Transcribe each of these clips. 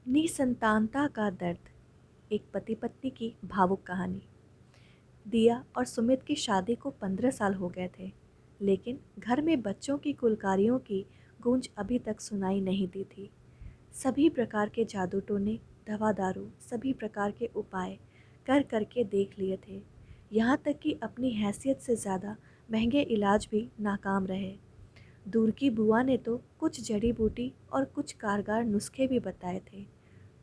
निसंतानता का दर्द। एक पति पत्नी की भावुक कहानी। दिया और सुमित की शादी को 15 साल हो गए थे, लेकिन घर में बच्चों की कुलकारियों की गूंज अभी तक सुनाई नहीं दी थी। सभी प्रकार के जादू टोने, दवा दारू, सभी प्रकार के उपाय कर करके देख लिए थे। यहाँ तक कि अपनी हैसियत से ज़्यादा महंगे इलाज भी नाकाम रहे। दूर की बुआ ने तो कुछ जड़ी बूटी और कुछ कारगर नुस्खे भी बताए थे,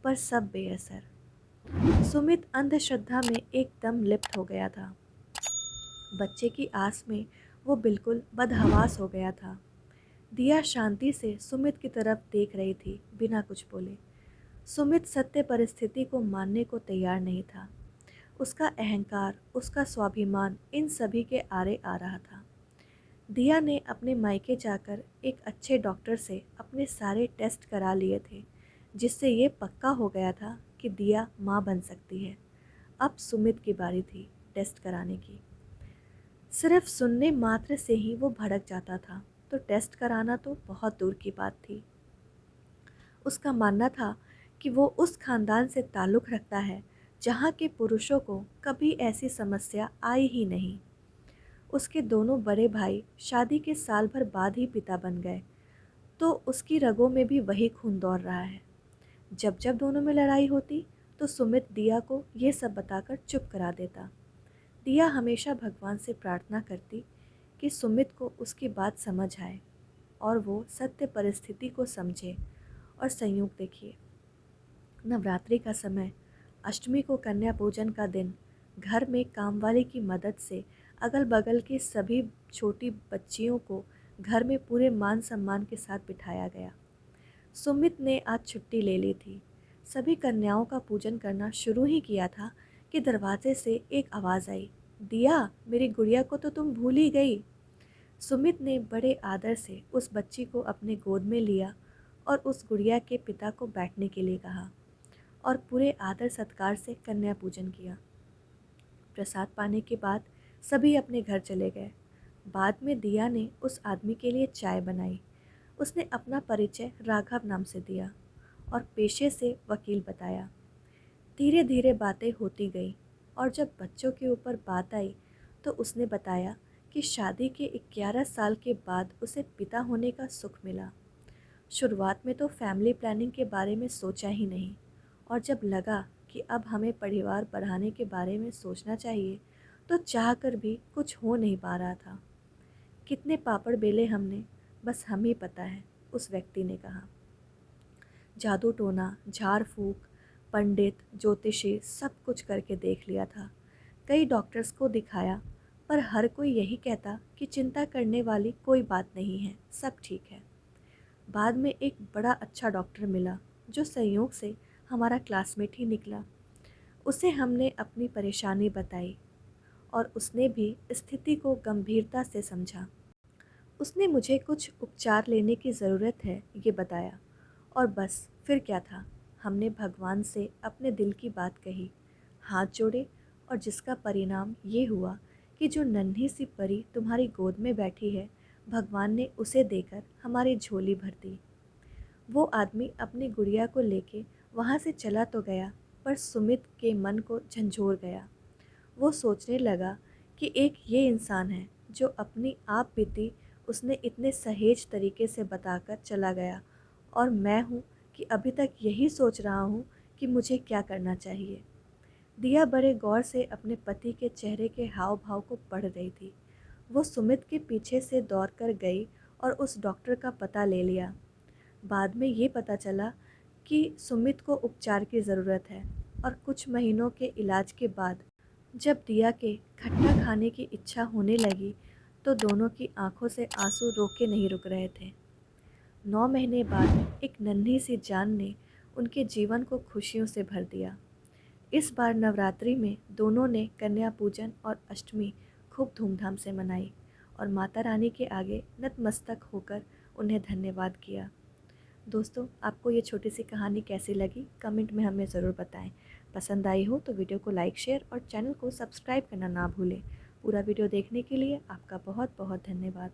पर सब बेअसर। सुमित अंधश्रद्धा में एकदम लिप्त हो गया था। बच्चे की आस में वो बिल्कुल बदहवास हो गया था। दिया शांति से सुमित की तरफ देख रही थी, बिना कुछ बोले। सुमित सत्य परिस्थिति को मानने को तैयार नहीं था। उसका अहंकार, उसका स्वाभिमान इन सभी के आरे आ रहा था। दिया ने अपने मायके जाकर एक अच्छे डॉक्टर से अपने सारे टेस्ट करा लिए थे, जिससे ये पक्का हो गया था कि दिया माँ बन सकती है। अब सुमित की बारी थी टेस्ट कराने की। सिर्फ सुनने मात्र से ही वो भड़क जाता था, तो टेस्ट कराना तो बहुत दूर की बात थी। उसका मानना था कि वो उस खानदान से ताल्लुक़ रखता है जहाँ के पुरुषों को कभी ऐसी समस्या आई ही नहीं। उसके दोनों बड़े भाई शादी के साल भर बाद ही पिता बन गए, तो उसकी रगों में भी वही खून दौड़ रहा है। जब जब दोनों में लड़ाई होती तो सुमित दिया को ये सब बताकर चुप करा देता। दिया हमेशा भगवान से प्रार्थना करती कि सुमित को उसकी बात समझ आए और वो सत्य परिस्थिति को समझे। और संयोग देखिए, नवरात्रि का समय, अष्टमी को कन्या पूजन का दिन, घर में कामवाली की मदद से अगल बगल की सभी छोटी बच्चियों को घर में पूरे मान सम्मान के साथ बिठाया गया। सुमित ने आज छुट्टी ले ली थी। सभी कन्याओं का पूजन करना शुरू ही किया था कि दरवाजे से एक आवाज़ आई, दिया, मेरी गुड़िया को तो तुम भूल ही गई। सुमित ने बड़े आदर से उस बच्ची को अपने गोद में लिया और उस गुड़िया के पिता को बैठने के लिए कहा और पूरे आदर सत्कार से कन्या पूजन किया। प्रसाद पाने के बाद सभी अपने घर चले गए। बाद में दिया ने उस आदमी के लिए चाय बनाई। उसने अपना परिचय राघव नाम से दिया और पेशे से वकील बताया। धीरे धीरे बातें होती गई और जब बच्चों के ऊपर बात आई तो उसने बताया कि शादी के 11 साल के बाद उसे पिता होने का सुख मिला। शुरुआत में तो फैमिली प्लानिंग के बारे में सोचा ही नहीं, और जब लगा कि अब हमें परिवार बढ़ाने के बारे में सोचना चाहिए तो चाह कर भी कुछ हो नहीं पा रहा था। कितने पापड़ बेले हमने, बस हम ही पता है, उस व्यक्ति ने कहा। जादू टोना, झाड़ फूक, पंडित, ज्योतिषी सब कुछ करके देख लिया था। कई डॉक्टर्स को दिखाया, पर हर कोई यही कहता कि चिंता करने वाली कोई बात नहीं है, सब ठीक है। बाद में एक बड़ा अच्छा डॉक्टर मिला जो संयोग से हमारा क्लासमेट ही निकला। उसे हमने अपनी परेशानी बताई और उसने भी स्थिति को गंभीरता से समझा। उसने मुझे कुछ उपचार लेने की ज़रूरत है ये बताया, और बस फिर क्या था, हमने भगवान से अपने दिल की बात कही, हाथ जोड़े, और जिसका परिणाम ये हुआ कि जो नन्ही सी परी तुम्हारी गोद में बैठी है, भगवान ने उसे देकर हमारी झोली भर दी। वो आदमी अपनी गुड़िया को लेके वहाँ से चला तो गया, पर सुमित के मन को झंझोर गया। वो सोचने लगा कि एक ये इंसान है जो अपनी आप बीती उसने इतने सहेज तरीके से बताकर चला गया, और मैं हूँ कि अभी तक यही सोच रहा हूँ कि मुझे क्या करना चाहिए। दिया बड़े गौर से अपने पति के चेहरे के हाव भाव को पढ़ रही थी। वो सुमित के पीछे से दौड़ कर गई और उस डॉक्टर का पता ले लिया। बाद में ये पता चला कि सुमित को उपचार की ज़रूरत है, और कुछ महीनों के इलाज के बाद जब दिया के खट्टा खाने की इच्छा होने लगी तो दोनों की आंखों से आंसू रोके नहीं रुक रहे थे। 9 महीने बाद एक नन्ही सी जान ने उनके जीवन को खुशियों से भर दिया। इस बार नवरात्रि में दोनों ने कन्या पूजन और अष्टमी खूब धूमधाम से मनाई और माता रानी के आगे नतमस्तक होकर उन्हें धन्यवाद किया। दोस्तों, आपको ये छोटी सी कहानी कैसी लगी कमेंट में हमें ज़रूर बताएं। पसंद आई हो तो वीडियो को लाइक, शेयर और चैनल को सब्सक्राइब करना ना भूलें। पूरा वीडियो देखने के लिए आपका बहुत बहुत धन्यवाद।